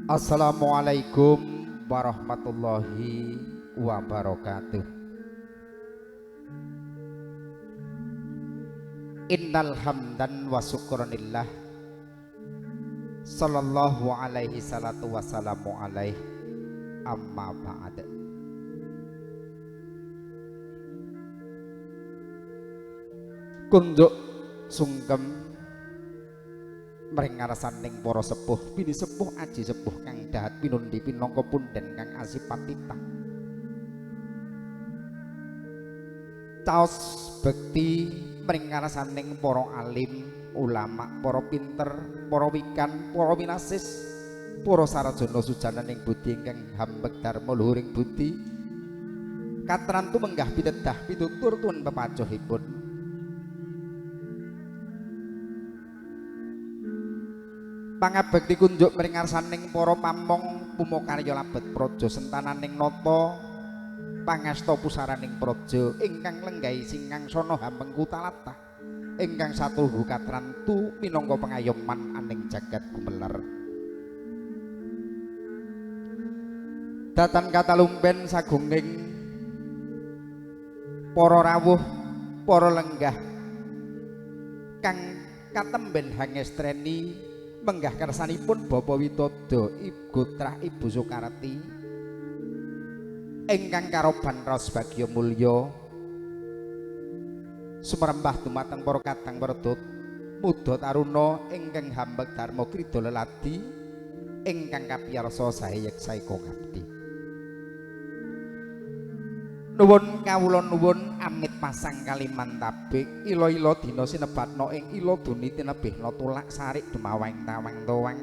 Assalamualaikum warahmatullahi wabarakatuh. Innal hamdan wa syukranillah. Sallallahu alaihi salatu wassalamu alaihi amma ba'd. Kunjuk sungkem mring ngarsaning para sepuh, bini sepuh aji sepuh kang dahat pinundi pinangka punden kang asipatita. Caos bekti mring ngarsaning para alim, ulama, para pinter, para wikan, para winasis, para sarjana sujananing budi ingkang hambeg dharma luhuring budi. Katrantu menggah pitedah pitutur tuwun pepacuhipun. Pangabekti kunjuk mring ngarsaning para pamong pumakarya labet praja sentananing nata pangasta pusaraning praja ingkang lenggahi singangsana hambeng kutalatah ingkang satuhu katrantu minangka pengayoman aning jagat gumelar. Datan katalumpen sagunging para rawuh para lenggah kang katemben hangestreni menggah kersanipun Bapak Witodo Ibu Trah Ibu Soekarti ingkang karoban raos bagya mulya sumerembah dumateng para kadang werdut muda taruna ingkang hambeg dharma krida leladi ingkang kapiyarsa sae yeksaika ngabdi. Nuwun kawula nuwun amit pasang kaliman tabik ila-ila dina sinebatna ing ila duni tinebihna tulak sarik dumawang tawang towang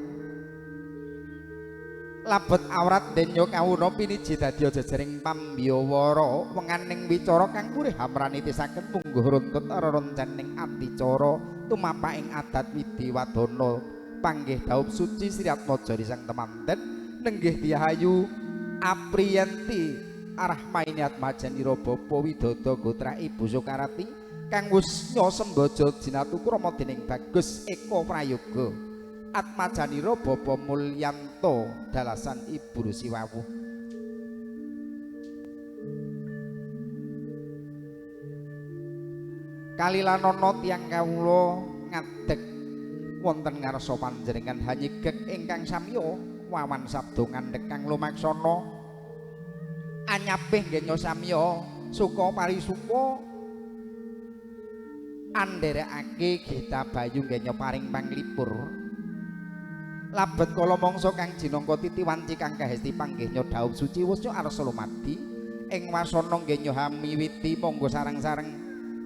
labet awrat denya kawuna piniji dadi jejering pambiyawara wenganing wicara kang purih hamrani tisaken mungguh runtut rerencaning adicara tumapaking adat widi wadana panggih dhaup suci Sri Atmaja Sang Temanten nenggih dihayu apriyanti Arahmaini Atmajanira Bapa Widodo Gotra Ibu Soekarti kang wusnya semboja jinatu krama dening Bagus Eko Prayoga Atmajanira Bapa Mulyanto dalasan Ibu Rusiwawuh. Kalilanana tiyang kawula ngadeg wonten ngarsa panjenengan hanyegek ingkang samya wawan sabda ngandhek kang lumaksana anyapih ngenya samya suka parisuka andherekake Gita Bayu ngenya paring panglipur labet kala mangsa kang jinangka titiwanci kang kahesti panggihnya dhaup suci wusnya arsa lumadi ing wasana ngenya hamiwiti monggo sareng-sareng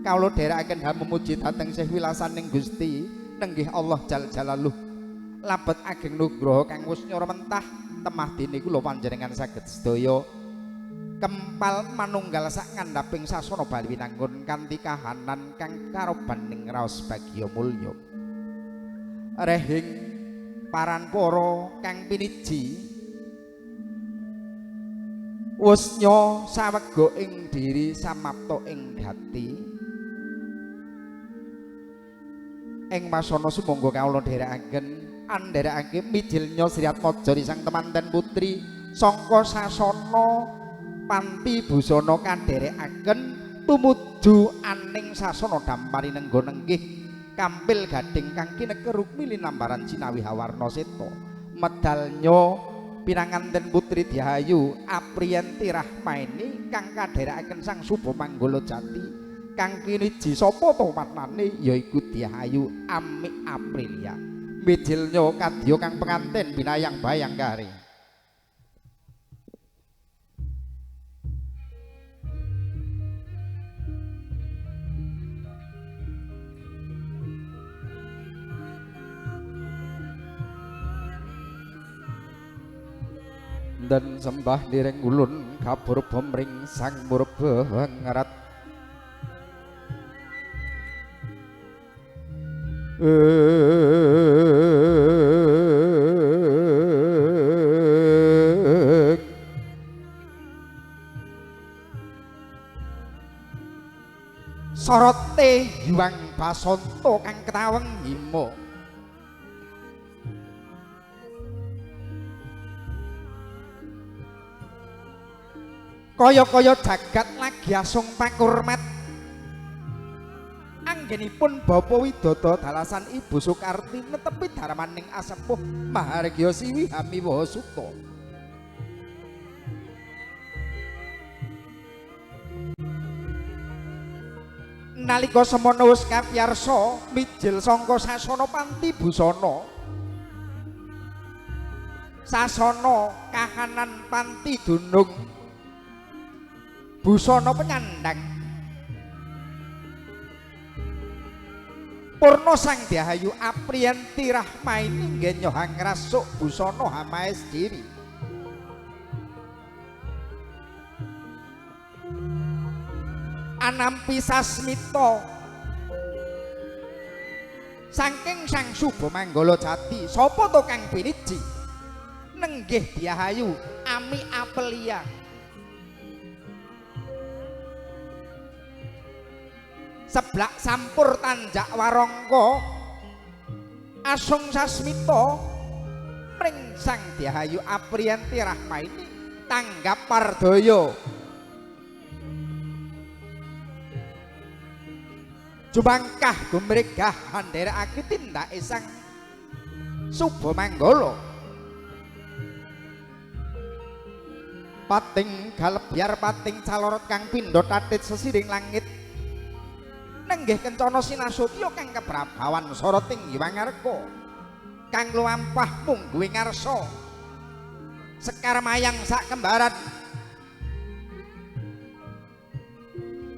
kawula dherekaken memuji dhateng Syekh wilasaning Gusti nenggih Allah Jal Jalaluh labet ageng nugraha kang wusnya mentah temah dene kula panjenengan saged sedaya kempal manunggal sak ngandhaping sasana bali winanggun kanthi kahanan kang karobaning raos bagya mulya rehing paranpara kang piniji wusnya sawega ing diri samapta ing gati ing masana sumangga kawula dherekaken andherekake mijilnya Sri Atmaja Sang Temanten Putri sangka sasana panti busana kadherekaken tumuju aning sasana dampari nenggo nenggih kampil gading kang kineker rukmi linambaran sinawi hawarna seta medalnya pinanganten Putri Dihayu Apriyanti Rahmaini kang kadherekaken Sang Suba Manggala Jati kang kiniji sapa to warnane yaiku Dihayu Amik Aprilia mijilnya kadya kang penganten binayang bayang kari. Dan sembah direng ulun kabur pemring sang murba ngarat sorote Hyang Basanta kang ketaweng hima kaya-kaya jagat lagi asung pakurmat anggenipun Bapa Widodha dalasan Ibu Sukarti netepi darmaning asepuh Mahargya Siwi Hamiwaha Suta. Nalika semana wis kapiyarsa mijil sangka sasana panti busana, sasana kahanan panti dunung busana penyandang Purna Sang Dyahayu Apriyanti Rahmaini nggih nyohang rasuk busana hamaes diri. Anampi sasmita saking Sang Suba Manggala Jati sapa to kang piniji nenggih Dyahayu Ami Apelia seblak sampur tanjak warangka asung sasmita pring Sang Dyahayu Apriyanti Rahmaini tanggap pardaya jumangkah gumregah handherekake tindake Sang Suba Manggala pating galebyar pating calorot kang pindha tatit sesiring langit nenggih kencana sinasutya kang kebrabawan soroting Hywangarka kang luampah mungguing ngarsa sekar mayang sak kembaran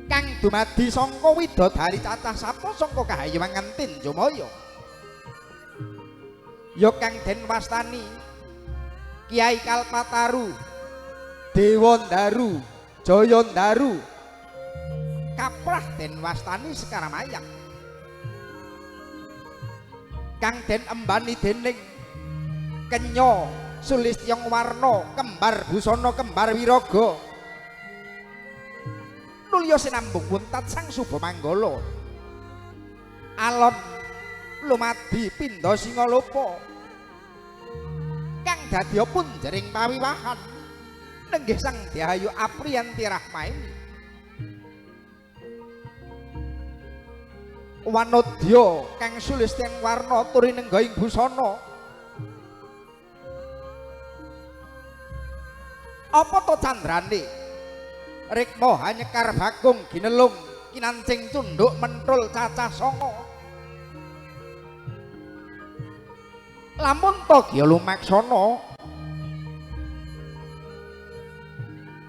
kang dumadi sangka widodari cacah sapa sangka kahayuwangan Tinjomaya ya kang den wastani Kiai Kalpataru Dewandaru Jayandaru kaprah den wastani Sekaramayang kang den embani dening Kenya Sulistyang Warna kembar busana kembar wiraga nulya sinambung wuntat Sang Suba Manggala alon lumadi pindha Singalopa kang dadya punjering pawiwahan nenggih Sang Dyahayu Apriyanti Rahmaini wanodya kang Sulistyang Warna turinenggaing busana apa to candrane rikma hanyekar bakung ginelung kinancing cunduk mentul cacah sanga lamun to ya lumaksana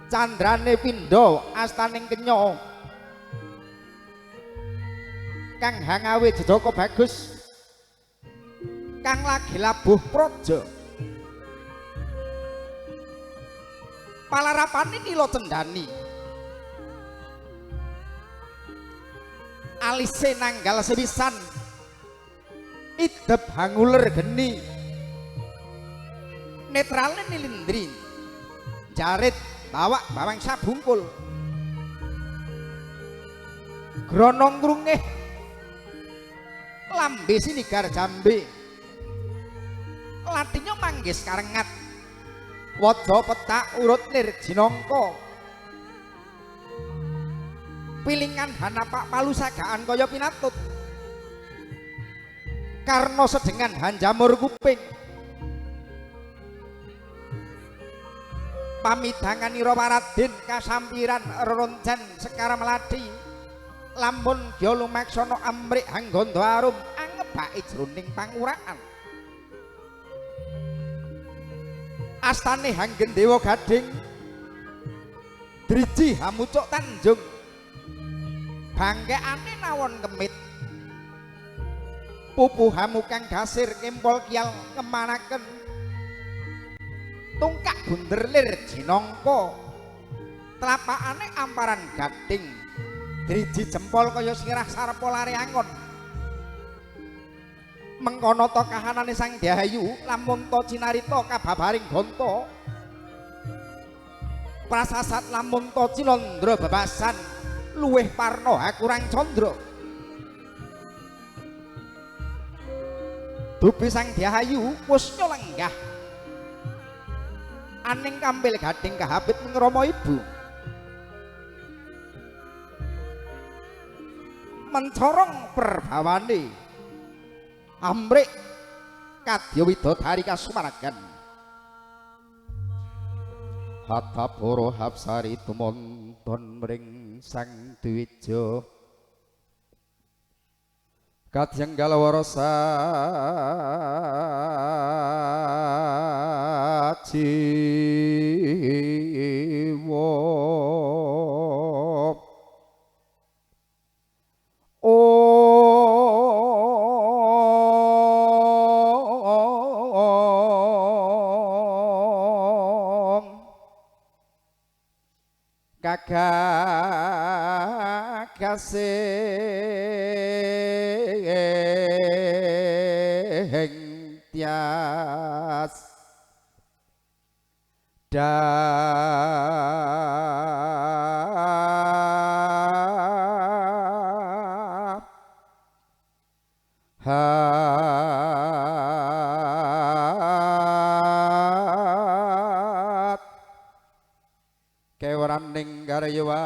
candrane pindha astaning kenya kang hangawe jejaka bagus kang lagi labuh praja palarapane nila cendani alise nanggal sepisan idep hanguler geni netralne nilindri jarit bawak bawang sabungkul gronong grungeh lambe sinigar jambe latinya manggis karengat waja petak urut lir jinangka pilingan hanapak palusagaan kaya pinatut karna sedengan hanjamur kuping pamidanganira Waradin kasampiran reronjan Sekar Melati lamun ya lumaksana amrik hangganda arum angebaki jroning panguraan astane Hanggen Dewa Gading driji hamucuk Tanjung bangkeane nawon kemit pupuhamu kang dasir kempol kial kemanaken tungkak bunder lir jinangka tlapakane amparan gading driji jempol kaya sirah sarpa lare angon mengkono to kahanane Sang Dyahayu lamun to cinarita kababaring ganta prasasat lamun to Cilandra bebasan luweh parno hakurang candra dupi Sang Dyahayu wis nyolenggah aning kampil gading kahabit mengrama ibu mencorong perbawane amrik kadya widodari kasumaragan hatta para hapsari tumonton mring sang dwija kadyang galawara sajiwa gagagasing tias dahat kewaraning karyawa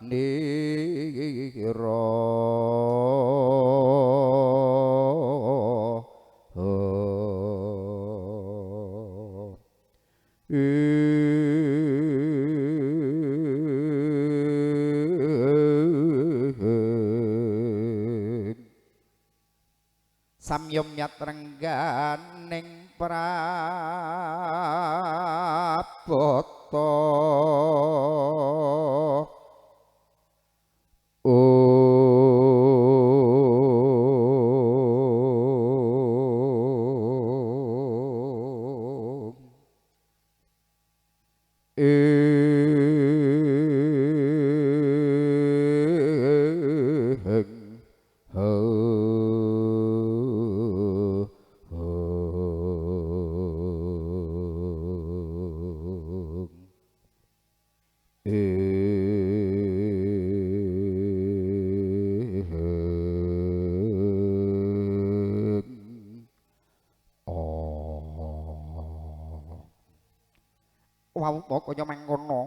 nira samyomyat rengganing prabata wau kaya mangkono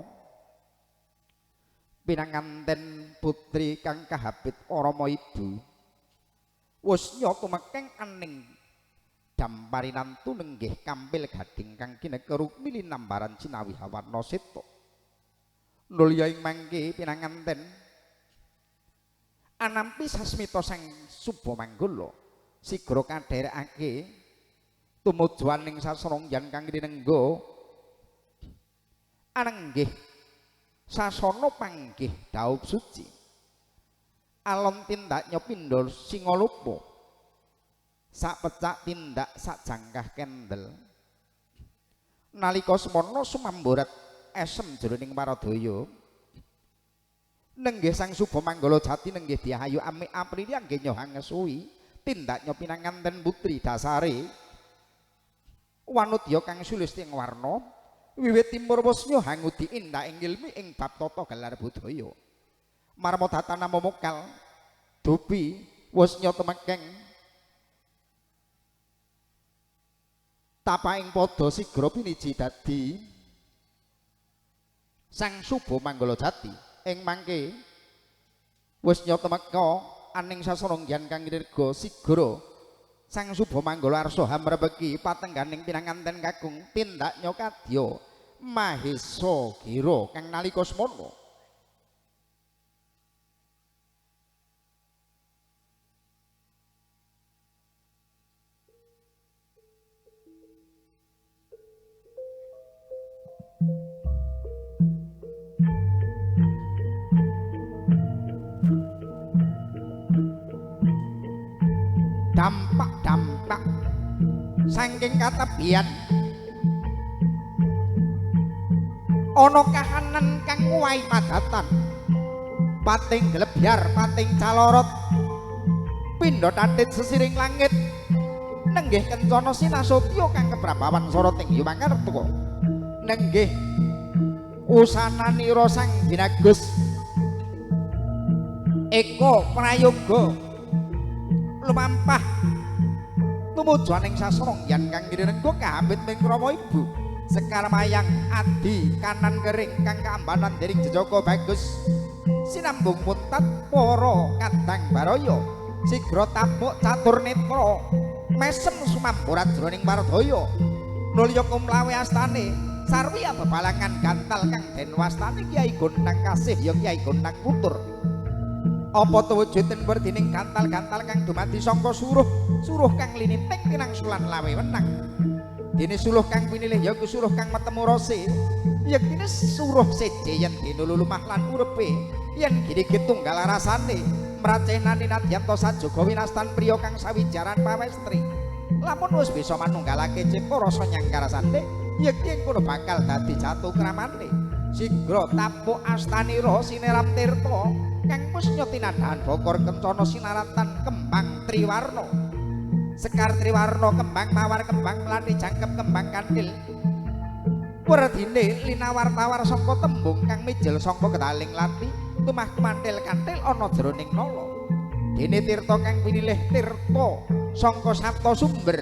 pinanganten putri kang kahabit Rama Ibu wus nyata mekeng aning damparinan tunenggih kampil gading kang kineka rukmini nambaran cinawi hawarna seta nulya ing mangke pinanganten anampi sasmita sang Subamanggala sigra kadherekake tumuju ing sasrongjan kang rinengga anenggih sasana panggih daup suci alon tindak nyopindha singalupa sak pecak tindak sak jangkah kendel nalika semana sumamborat esem jroning paradaya nenggih sang Subamanggala Jati nenggih Diahayu Amik Aprili anggih nyohang ngesuwi tindak nyopinanganten putri dasare wanudya kang sulistya warna wiwit timur wasnya hangudi indah ing ilmi ing bab tata gelar budaya marmo datana momokal dupi wasnya temekeng tapaing padha sigra piniji dadi sang Subamanggala Jati ing mangke wasnya temeka aning sasrongjan kang nirga sigra sang Subamanggala arsa hamrebeki patengganing pinanganten kakung tindak nyokadya Mahesa Gira kang nalika semana dampak-dampak saking katebian ana kahanan kang nguwahi padatan pating glebyar pating calorot pindha tatit sesiring langit nenggih kencana sinasotya kang keprabawan soroting yumangarta nenggih usananira sang binagus eka prayoga lumampah tumuju aning sasrongjan kang nirengga kahambit ming Rama Ibu Sekar mayang adi kanan kering kang kaambanan dering jejaka bagus sinambung muntat para kadang baraya sigra tabuk catur netra mesem sumamborat jroning mardaya nulya kumlawe astane sarwi bebalangan gantal kang den wastane Kyai Gondang Kasih ya Kyai Gondang Putur apa tuwujuding werdining gantal-gantal kang dumadi sangka suruh kang liniting tinangsulan lawe wenang dene suluh kang pinilih ya ku suluh kang metemu rose yektine suruh seje yen dinululumah lan urepe yen giri-giri tunggal rasane mracenani nadyanto sajoga winastan priya kang sawijaran pawestri lamun wis bisa manunggalake cipta rasa nyangkarasane yektine kono bakal dadi jatuh kramane sigra tapuk astanira sineram tirta kang wis nyotinadahan bokor kencana sinaratan kembang triwarna sekar triwarna kembang mawar kembang melati jangkep kembang kandil werdine linawar-tawar saka tembung kang mijil saka kedaling lati tumah mantil kantil ana jroning nala dene tirta kang pinilih tirta saka sapta sumber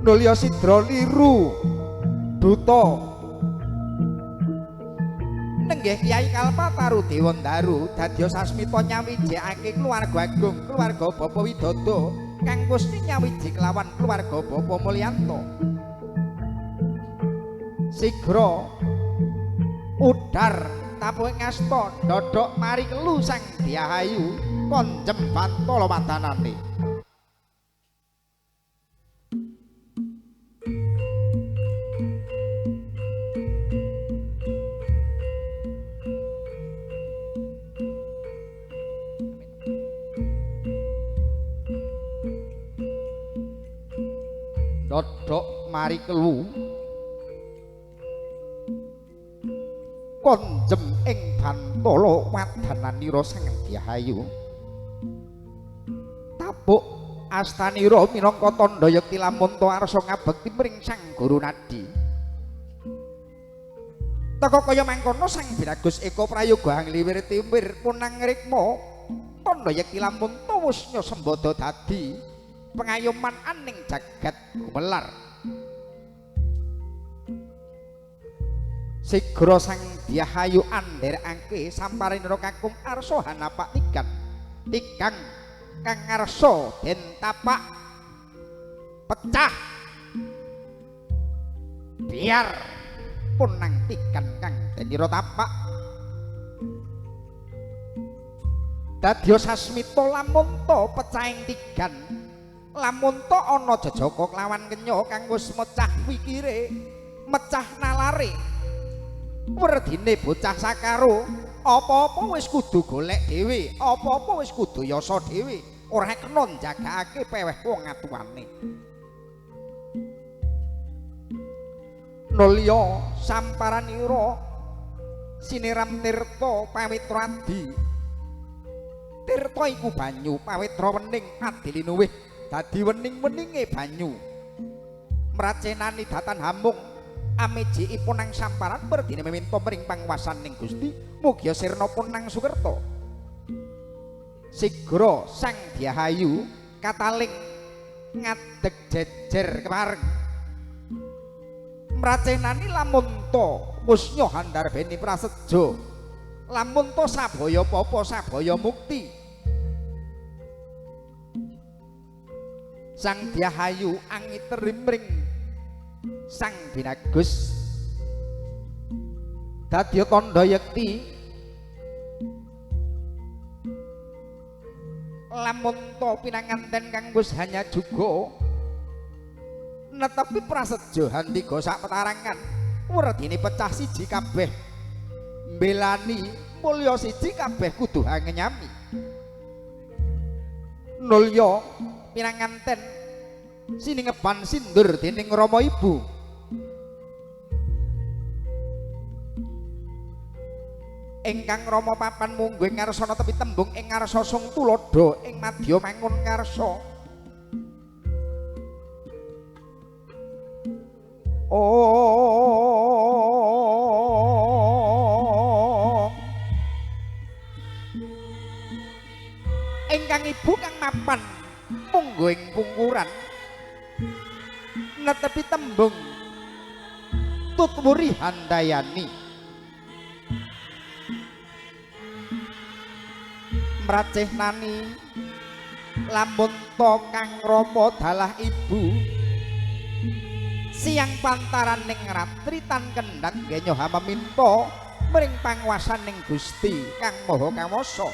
nulya sidra liru duta nenggih Kyai Kalpataru Dewandaru dadya sasmita nyawijekake keluarga agung keluarga Bapa Widodo kang Gusti nyawiji kelawan keluarga Bapa Mulyanto sigra udar tapuh ngasta ndodhok mari kelu Sang Diahayu konjem bantala wadanane ndodhok mari kelu konjem ing bantala wadananira Sang Diahayu tapuk astanira minangka tandha yekti lamun to arsa ngabekti mring Sang Guru Nadi teka kaya mangkono Sang Biragus Eka Prayoga angliwir timbir punang rikma tandha yekti lamun to wis nyasembada dadi pengayoman aning jagat gumelar sigra Sang Diahayu andherekake samparinira kakung arsa hanapak tigang kang arsa den tapak pecah biar punang tigan kang denira tapak dadya sasmita lamun to pecahing tigan lamun to ana jejaka kelawan kenya kang wis mecah pikire mecah nalare werdine bocah sakaro apa-apa wis kudu golek dhewe apa-apa wis kudu yasa dhewe ora kena njagakake peweh wong atuwane nulya samparanira siniram tirta pawitra adi tirta iku banyu pawitra wening adilinuwih dadi wening-weninge banyu mracenani datan hamung amejikipun nang samparan berdine meminta mring pangwasaning Gusti mugia sirna pun nang sukerta sigra Sang Diahayu kataling ngadeg jejer kepareng mracenani lamun to musnya handarbeni praseja lamun to sabaya papa sabaya mukti Sang Diahayu angiterimring Sang Biragus dadya tandha yekti lamun to pinanganten kang wis hanya juga netepi praseja handika sak petarangan werdine pecah siji kabeh mbelani mulya siji kabeh kudu hangenyami nulya pinanganten siningeban sindur dening Rama Ibu ingkang Rama papan mungguh ngarsana tepi tembung ing ngarsa sung tuladha ing madya mangun ngarsa ingkang ibu kang mapan mungguh ing pungkuran netepi tembung tutwuri handayani mracih nani lamun to kang rama dalah ibu siang pantaran ning ratri tan kendhat nggenya hama minta mring panguwasaning Gusti Kang Maha Kawasa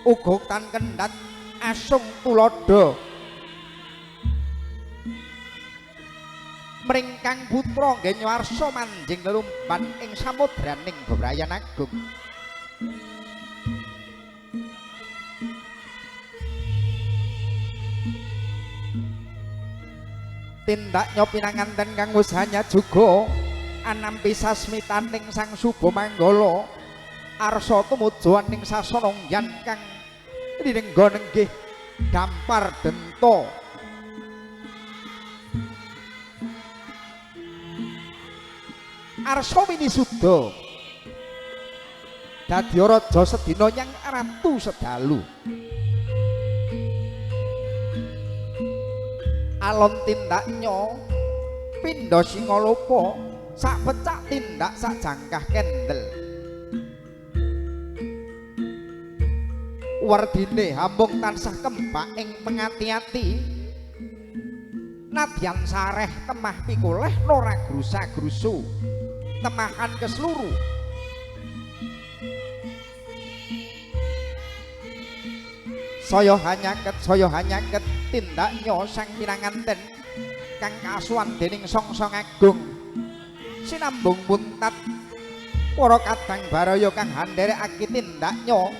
uga tan kendhat asung tulodo mring Kang putra nggenya Arsa manjing lelumban ing samudraning bebrayan agung tindaknya pinanganten kang usahanya juga anampi sasmitaning sang Suba Manggala Arsa tumujuan ning sasana yan kang rinengga nenggih dampar denta Arsa winisuda dadi raja sedina yang ratu sedalu alon tindaknya pindha singalopa sak pecak tindak sak jangkah kendel wardine hambung tansah kembak ing pengati-ati nadyan sareh temah pikoleh ora grusa-grusu temahan kesluru saya hanyaket tindaknya sang pinanganten kang kasuwan dening Sangsa Agung sinambung muntat para kadang baraya kang handherekake tindaknya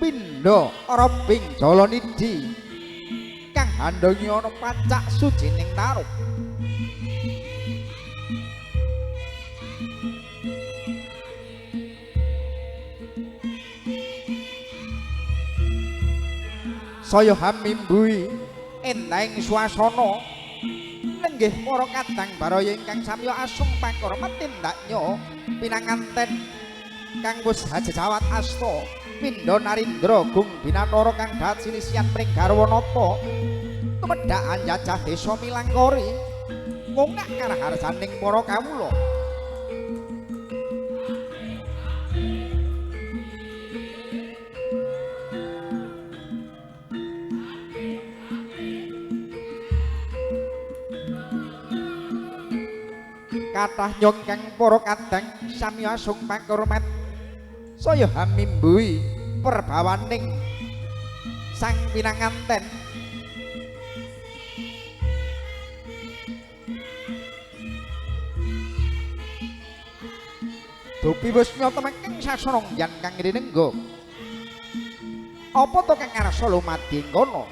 pindha robing Jalanidi kang handhangi ana pacak sujining tarub saya hamimbui entahing swasana nenggih para kadang baraya ingkang samya asung pakurmat tindaknya pinanganten kang wis hajejawat asta pindha narindra gung binatara kang dahat sinisian pring garwanata tumedhak anjajah desa Milangkori ngungak karaharsaning para kawula kathah nyong kang para kadang sami asung pakurmat saya hamimbui perbawaning sang pinanganten dupi wis nyata mengking sasana yan kang rinengga apa to kang ngarsa lumadi ngono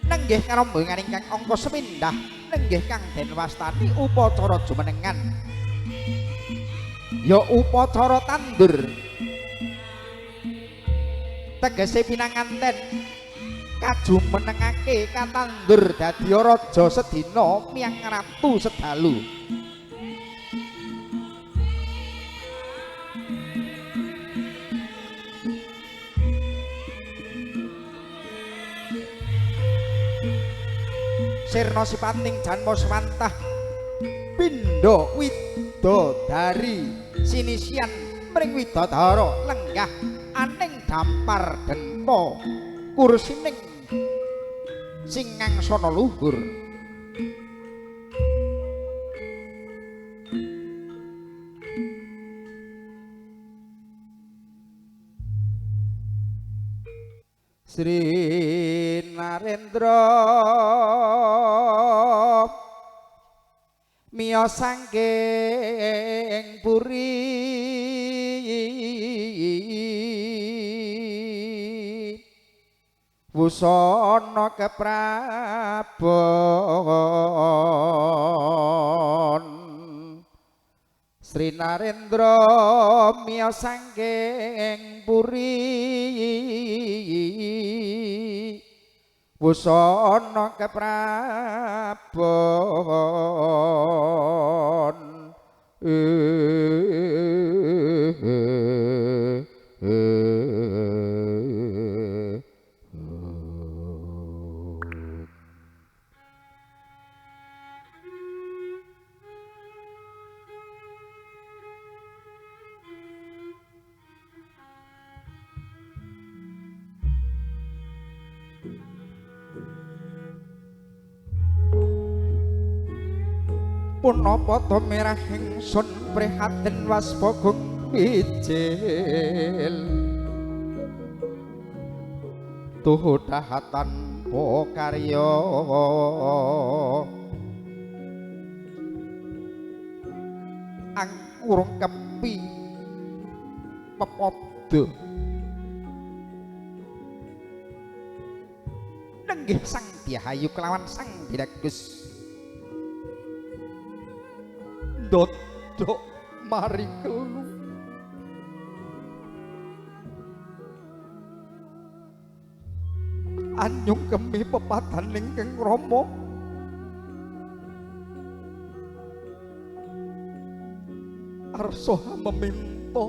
nenggih karombengan ingkang angka sepindhah nenggih kang den wastani upacara jumenengan ya upacara tandur tegese pinanganten kajumenengake katandur dadi raja sedina miyang ratu sedalu sirna sipating janma swantah pindha widodari sinisian mring widodara lenggah aning dampar denta kursining singangsana luhur Sri Narendra miyos saking puri wusana keprabon Sri Narendra miyos saking puri wusana keprabon Punapa to merah ingsun prihatin waspagung wijil tuh dahatan po karya angkurung kepi pepodo nenggih sang Dihayu kelawan sang Diragus dodok mari kelu anyung kemi pepatan ingkang Rama arsa meminta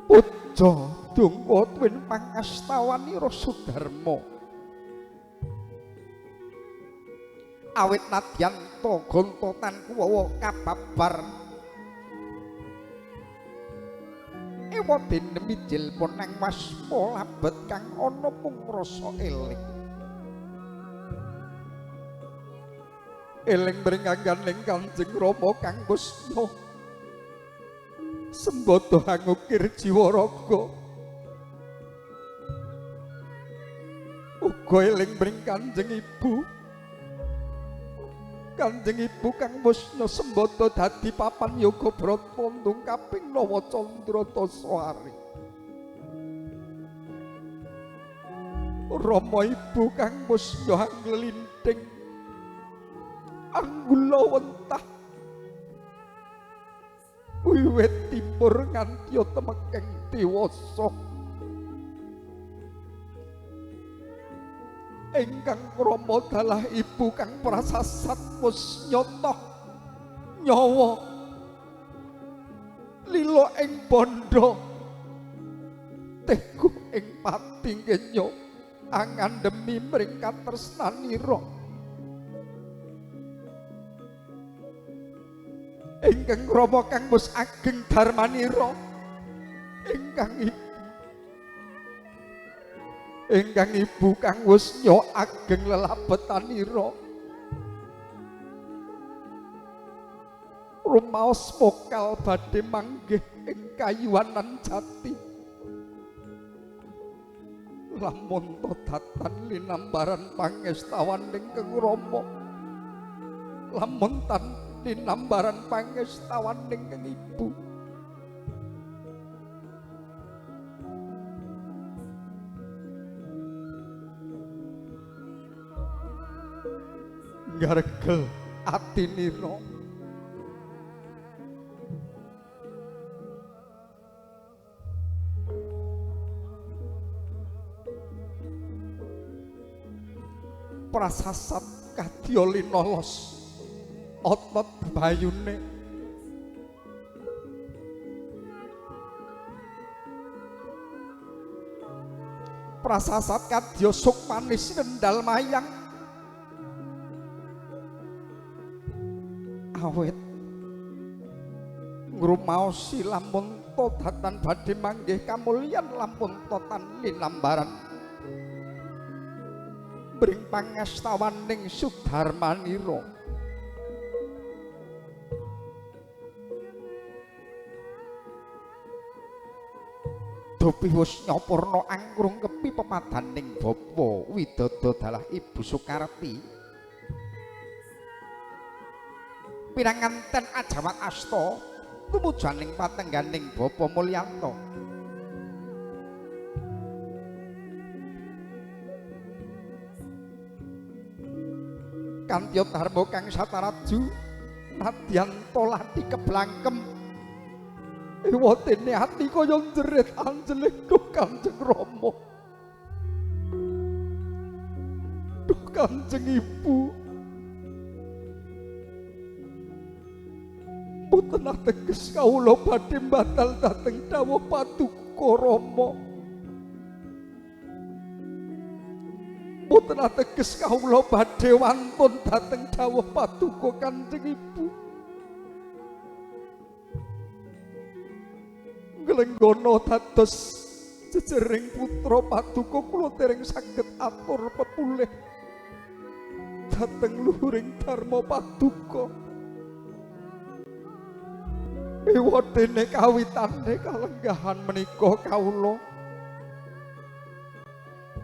puja dungka tuwin pangastawanira Sudarma awit nadyan to gontotan kuwawa kababar ewa dene mijil pun nang waspa labet kang ana mung rasa eling eling mringangganing Kanjeng Rama kang Kusna sembada ngukir jiwa raga uga eling mring Kanjeng Ibu Kanjeng Ibu kang musna sembada dadi papan yoga brata ndung kaping 9 Candra Tasari Rama Ibu kang musna anglinting anggula wentah wiwit timur nganti temekeng dewasa ingkang Rama dalah Ibu kang prasasat wus nyata nyawa lila ing bondo teguh ing pati kenya angandemi mring katresnanira ingkang Rama kang wis ageng darmanira ingkang Ibu kang wis nyo ageng lelabetanira rumaos mokal badhe manggih ing kayuwanan jati lamun todatan linambaran pangestawaning Kang Rama lamun tan linambaran pangestawaning Kang Ibu ngaregel atinira prasasat kadya linolos otot bayune prasasat kadya sukmanis ngendal mayang awet ngrumaosi lamun todatan badhe manggih kamulyan lamun totan linambaran bring pangastawaning Sudarmanira Dopi wis nyapurna angkrung kepi pepadaning bapa widodо dalah Ibu Sukarti piranganten ajawat asta tumujaning patengganing Bapa Mulyanto kanthi dharma kang sataraju nadyan tolati keblangkem ewatene ati kaya njerit anjelih duh Kanjeng Rama duh Kanjeng Ibu boten ateges kawula badhe batal dhateng dawuh Paduka Rama boten ateges kawula badhe wantun dhateng dawuh Paduka Kanjeng Ibu Lenggono dados jejering putra paduka kula dereng saged atur pepulih dhateng luhuring dharma paduka. Ewadene kawitane kalenggahan menika kawula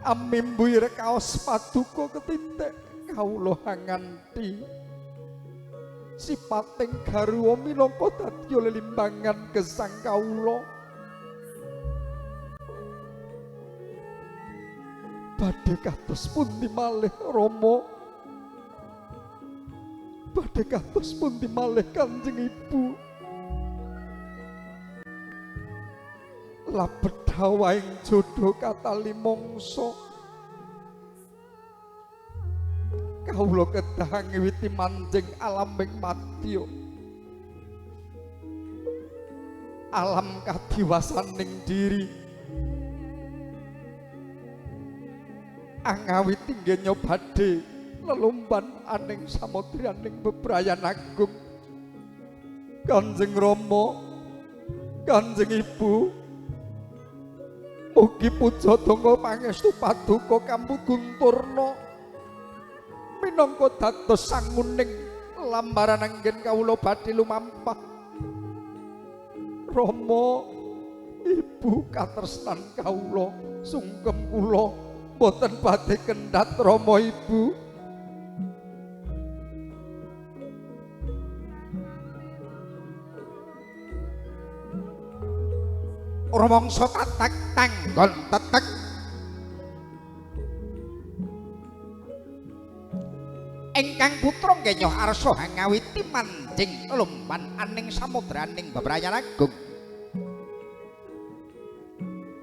amimbuir kaos paduka ketitik kawula nganti sipating garwa minangka dadi lelimbangan gesang kawula. Badhe kados pundi malih Rama? Badhe kados pundi malih Kanjeng Ibu? Labedhawaing jodho katali mangsa kawula kedah ngiwiti manjing alaming madya. Alam kadiwasaning diri angawiti nggenya badhe lelumban aning samudraning bebrayan agung. Kanjeng Rama, Kanjeng Ibu, mugi puja donga pangestu paduka Kampugunturna minangka dados sanguning lambaran anggen kawula badhe lumampah. Rama, Ibu katresnan kawula sungkem kula boten badhe kendhat Rama Ibu. Rumangsa tatek tenggon tetek ingkang putra nggenya arsa ngawiti manjing lumban aning samudraning bebrayan agung.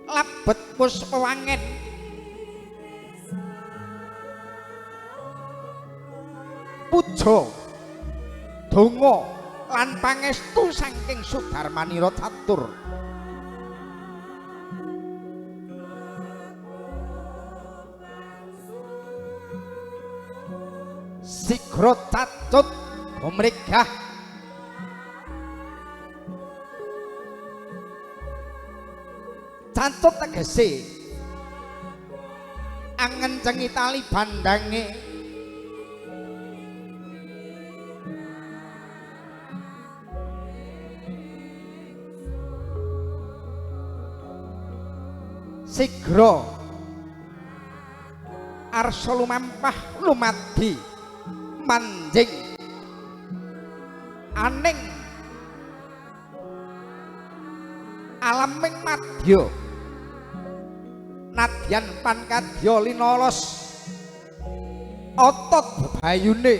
Labet puspa wangen puja donga lan pangestu saking Sudarmanira catur. Sigra cacut gumregah cacut tegese angencengi tali bandange sigra arsa lumampah lumadi manjing aning alaming madya nadyan pankadya linolos otot bebayune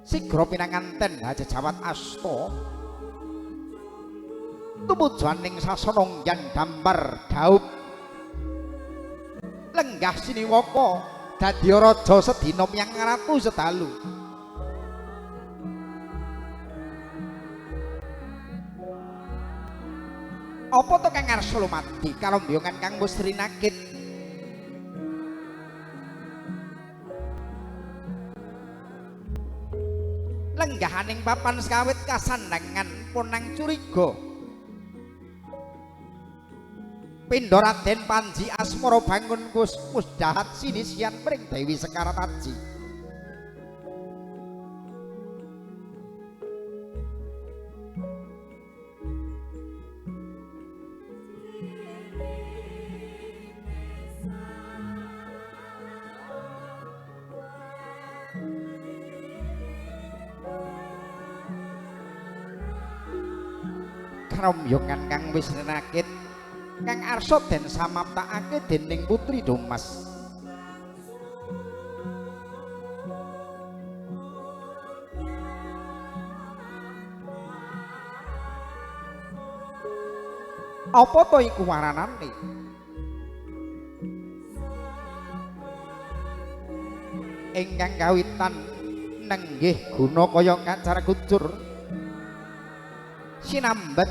sigra pinanganten jejawat asta tumujaning sasana ngyan dambar daup lenggah siniwaka dadi raja sedina miyang ratu sedalu. Apa to kang arsa lumadi kalombyongan kang wis rinakit lenggahaning papan sekawit kasandangan ponang curiga Pindha Raden Panji Asmara bangun Gus dahat sinisian pring Dewi Sekarataji. Karombongan kang wis renakit kang arsa den samaptakake dening Putri Domas. Apa to iku waranane? Ingkang kawitan nenggih guna kaya kacar kucur sinambet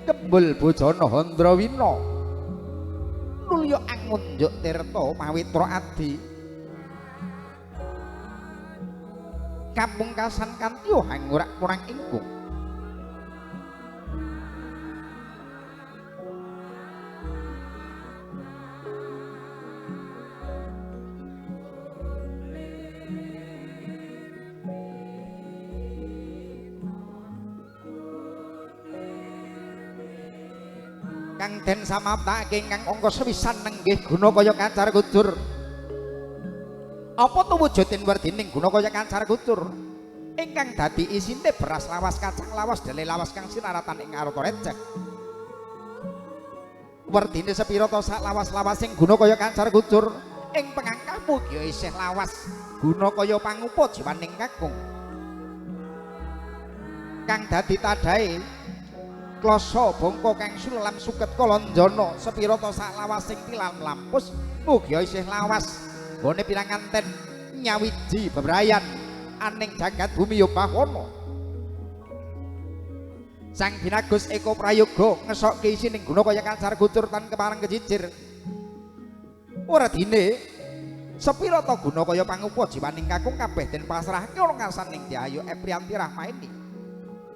kembul bojana Handrawina nulya ngunjuk tirta Pawitra Adi kapungkasan kanthi hangurak kurang ingkung kang den samaptake ingkang angka sewisan nenggih Gunakaya Kacar Kucur. Apa to wujuding werdining Gunakaya Kacar Kucur ingkang dadi isine beras lawas kacang lawas dele lawas kang sinaratan ing arata recek. Werdine sepira to sak lawas-lawasing Gunakaya Kacar Kucur ing pengangkahmu ya isih lawas Gunakaya pangupa jiwaning kakung. Kang dadi tadahe Klasa bangka kang sulam suket Kalanjana sepira ta sak lawasing tilan lampus mugi isih lawas gone piranganten nyawiji bebrayan aning jagat bumi ya bawana. Sang Binagus Eka Prayoga ngesokke isining Gunakaya Kacar Kucur tan kepareng kejijir. Werdine sepira ta Gunakaya pangupa jiwaning kakung kabeh den pasrahake ana ngarsaning Dyayu Epriyanti Rahmaini.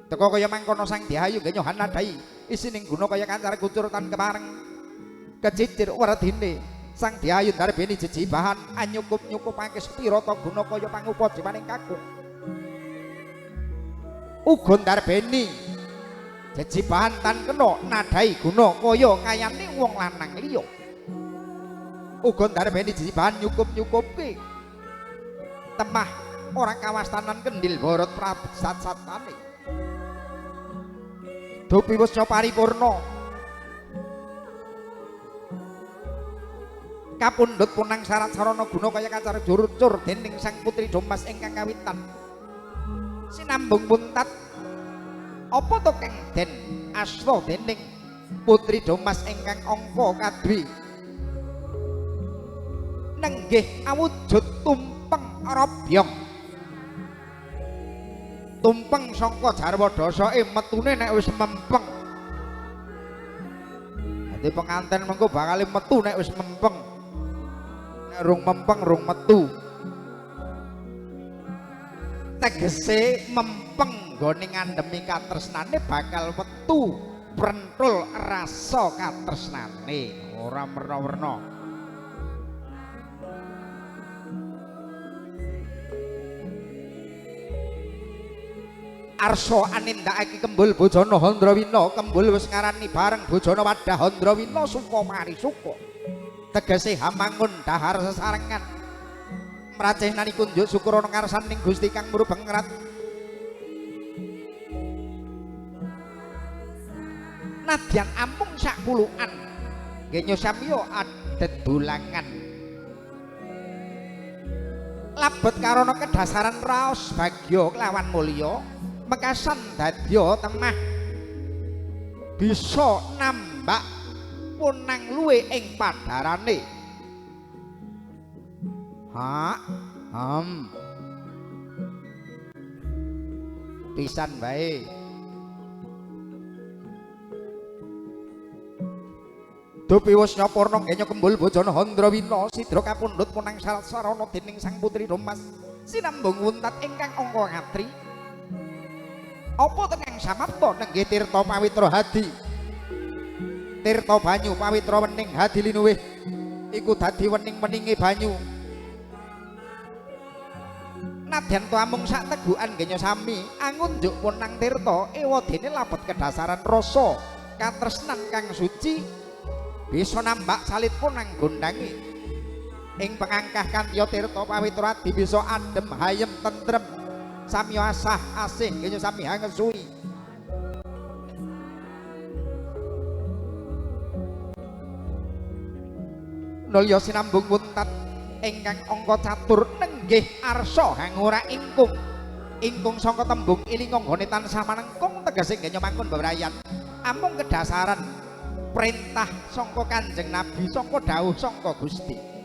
Teka kaya mangkono Sang Dyayu nggih nyohanadai isining Gunakaya Kacar Kucur tan kepareng kejijir werdine Sang Dyayu ndarbeni jejibahan anyukup-nyukupake sepira ta Gunakaya pangupa jiwaning kakung. Uga ndarbeni jejibahan tan kena nadai Gunakaya kayane wong lanang liya. Uga ndarbeni jejibahan nyukup-nyukupke temah ora kawastanan kendil Barat Prabu sat-satane. Dupi wusna paripurna kapundhut punang sarat sarana Gunakaya Kacar Kucur dening Sang Putri Domas ingkang kawitan sinambung puntat apa to kang den asta dening Putri Domas ingkang angka kadwi nenggih awujud tumpeng robyong tumpeng sangka jarwa dasake metune nek wis mempeng. Dadi penganten mengko bakal metu nek wis mempeng. Nek rung mempeng rung metu. Tegese mempeng nggone ngandhemi katresnane bakal metu prentul rasa katresnane ora werna-werna. Arsa anindakake kembul bojana Handrawina kembul wis ngarani bareng bojana Wadah Handrawina suka mari suka tegese hamangun dahar sesarengan mracehnani kunjuk syukur ana ngarsaning Gusti kang murubeng ngrat nadyan ampung sak puluhan nggih samya adet dolangan labet karana kedasaran raos bagya kelawan mulya mekasan dadya temah bisa nambak punang luwe ing padharane pisan bae Dupi Wisna Purna ngenya kembul bojana Handrawina sidra kapundhut punang sarat sarana dening Sang Putri Domas sinambung wuntat ingkang angka ngatri. Apa tenan samapta nenggih tirta pawitra hadi tirta banyu pawitra wening hadi linuwih iku dadi wening-weninge banyu nadyan to amung sak tegukan nggih sami angunjuk punang tirta ewadene labet kedasaran rasa katresnan kang suci bisa nambak salit punang gondange ing pengangkah kantya tirta pawitra hadi bisa adem hayem tentrem sami asah asih nggih sami hangesui nulya sinambung wuntat ingkang angka catur nenggih arsa hangura ingkung ingkung sangka tembung ilinga nggone tansah manengkung tegese nggih mangkon bebrayan amung kedasaran perintah sangka Kanjeng Nabi sangka dawuh sangka Gusti.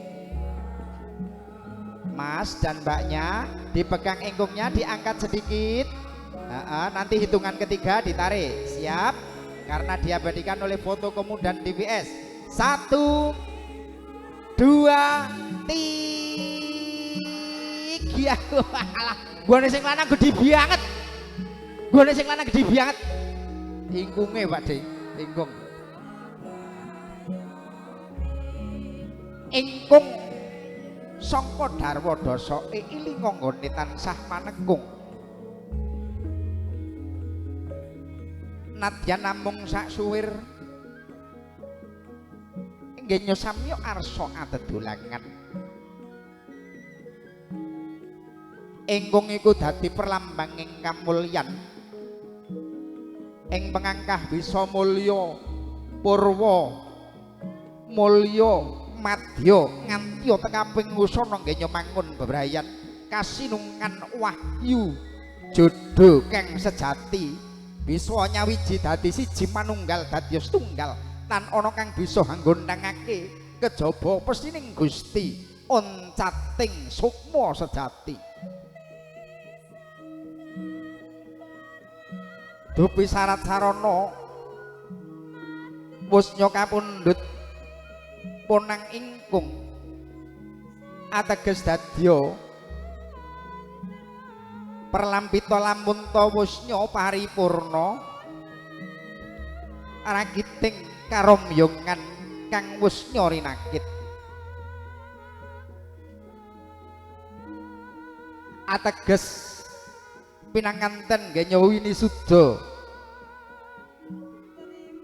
Mas dan mbaknya dipegang ingkungnya diangkat sedikit nanti hitungan ketiga ditarik siap karena diabadikan oleh foto kemudian DVS 1 2 3 alah gone sing lanang gedhi banget gone sing lanang gedhi banget ingkunge Pak De ingkung ingkung sangka darwa dasa iling nggone tansah manengkung nadyan namung sak suwir nggih samya arsa adedolangan ingkung iku dadi perlambang ing kamulyan ing pengangkah bisa mulya purwa mulya madya nganti tekaping wusana nggih mangun bebrayan kasinungan wahyu jodho kang sejati bisa nyawiji dadi siji manunggal dadi setunggal lan ana kang bisa nggondhangake kejaba pesining Gusti oncating sukma sejati dupi syarat sarana wusnya kapundhut punang ingkung ateges dadya perlampita lamun ta wusnya paripurna ragiting karomyongan kang wusnya rinakit ateges pinanganten nggih nyuwini suda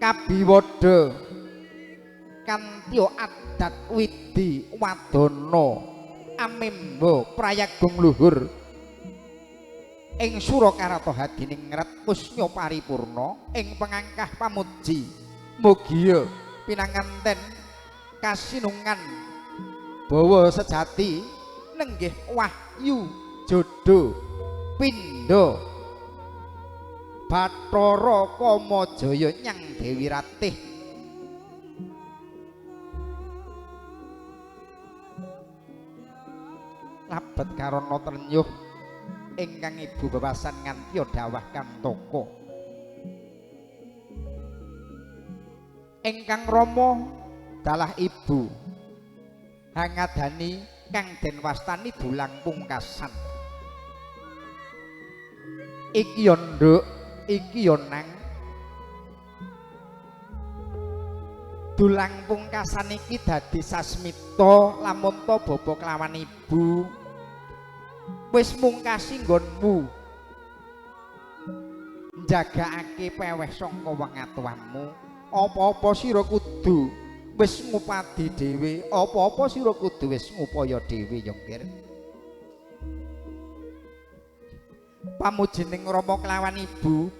kabiwada kanthi adat widi wadana amemba prayagung luhur ing Surakarta hadining ngret wusnya paripurna ing pengangkah pamuji mugia pinanganten kasinungan bawa sejati nenggih wahyu jodho pindha Bathara Kamajaya nyang Dewi Ratih labet karana trenyuh ingkang ibu bebasan nganti dawah kantaka ingkang Rama dalah ibu hangadani kang den wastani dulang pungkasan iki ya nduk iki ya nang dulang pungkasan iki dadi sasmita lamun ta bapa kelawan ibu wis mungkasi nggonmu njagakake peweh sangka wengatuanmu apa-apa sira kudu wis ngupadi dhewe apa-apa sira kudu wis ngupaya dhewe ya Nggir pamujining Rama kelawan ibu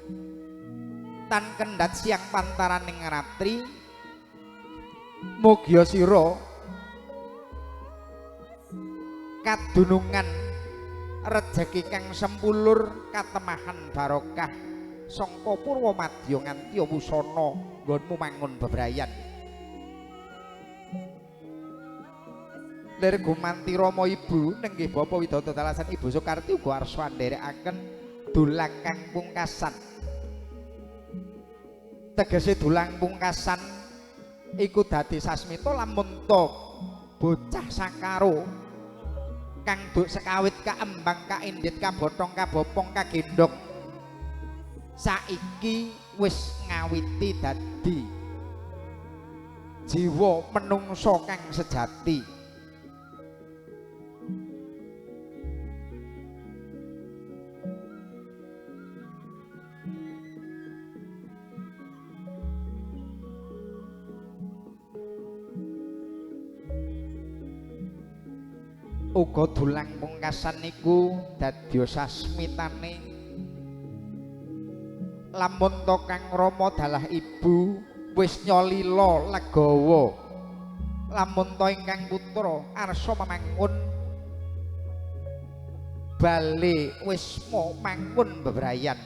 tan kendhat siang pantaraning ratri mugia sira kadunungan rejeki kang sempulur katemahan barokah sangka purwa madya nganti wusana nggonmu mangun bebrayan lir gumanti Rama ibu nenggih Bapa Widata Dalasan Ibu Soekarti uga arsa ndherekaken dulang kang pungkasan tegese dulang pungkasan iku dadi sasmita lamun ta bocah sakaro kang duk sekawit kaembang kaindit kabotong kabopong kagendhong saiki wis ngawiti dadi jiwa menungso kang sejati uga dulang pungkasan niku dadya sasmitane lamun to kang Rama dalah ibu wis nyolila legawa lamun to ingkang putra arsa mamangun bali wis mangun bebrayan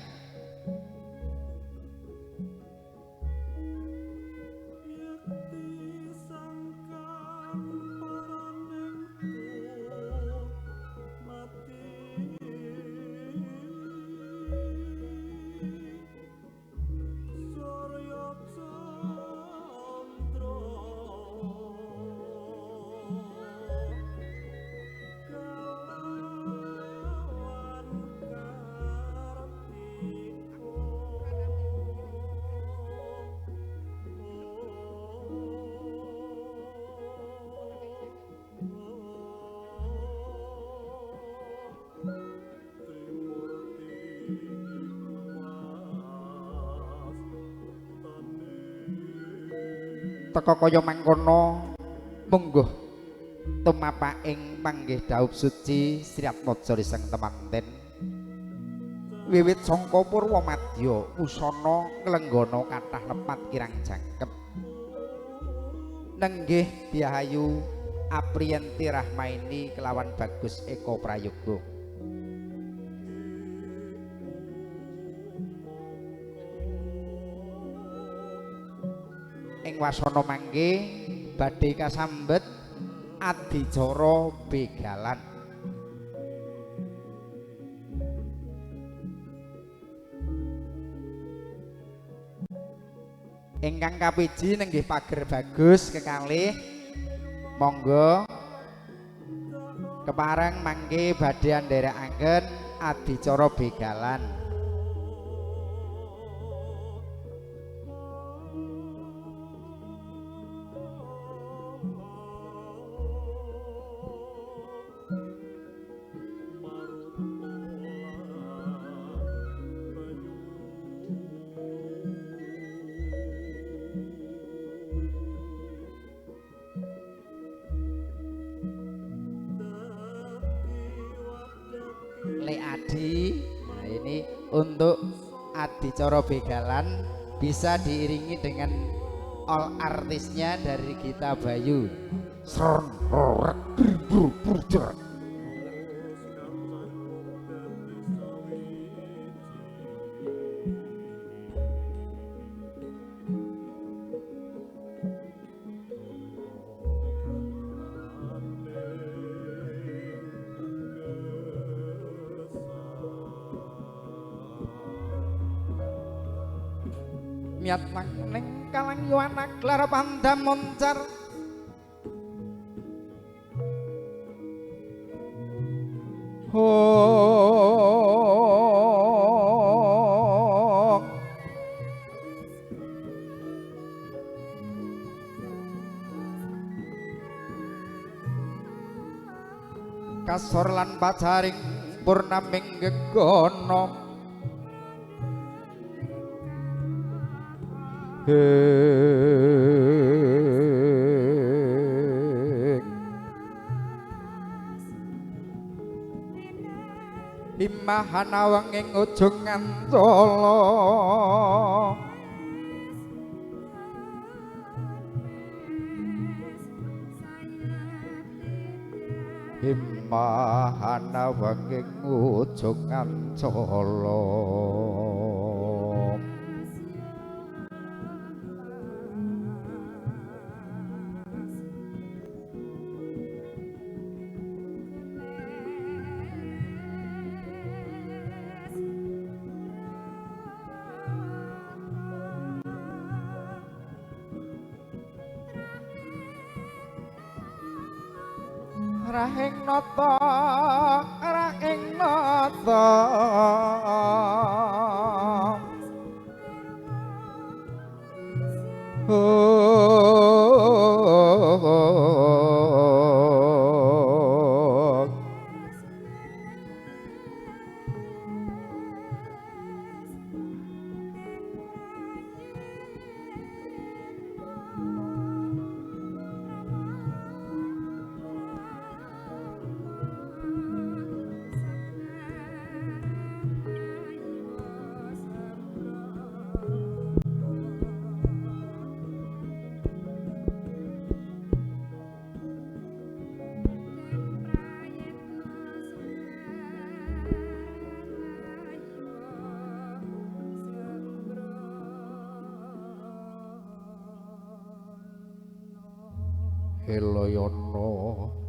teka kaya mangkono mungguh tumapaking panggih dhaup suci Sri Atmaja Riseng temanten wiwit sangka purwa madya usana nglenggana kathah lepat kirang jangkep nenggih Diahayu Apriyanti Rahmaini kelawan Bagus Eko Prayoga ing wasana mangke badhe kasambet adicara begalan ingkang kapiji nenggih pager Bagus kekalih monggo kepareng mangke badhe andherekaken adicara begalan Le Adi. Nah, ini untuk adicara begalan bisa diiringi dengan all artisnya dari Gita Bayu. Miat neng kalang yuwana klar pandam moncar kasor lan pacaring purnaming gegono Imahana wanging ujung ngantala Imahana wanging ujung ngantala rahing nata Helayana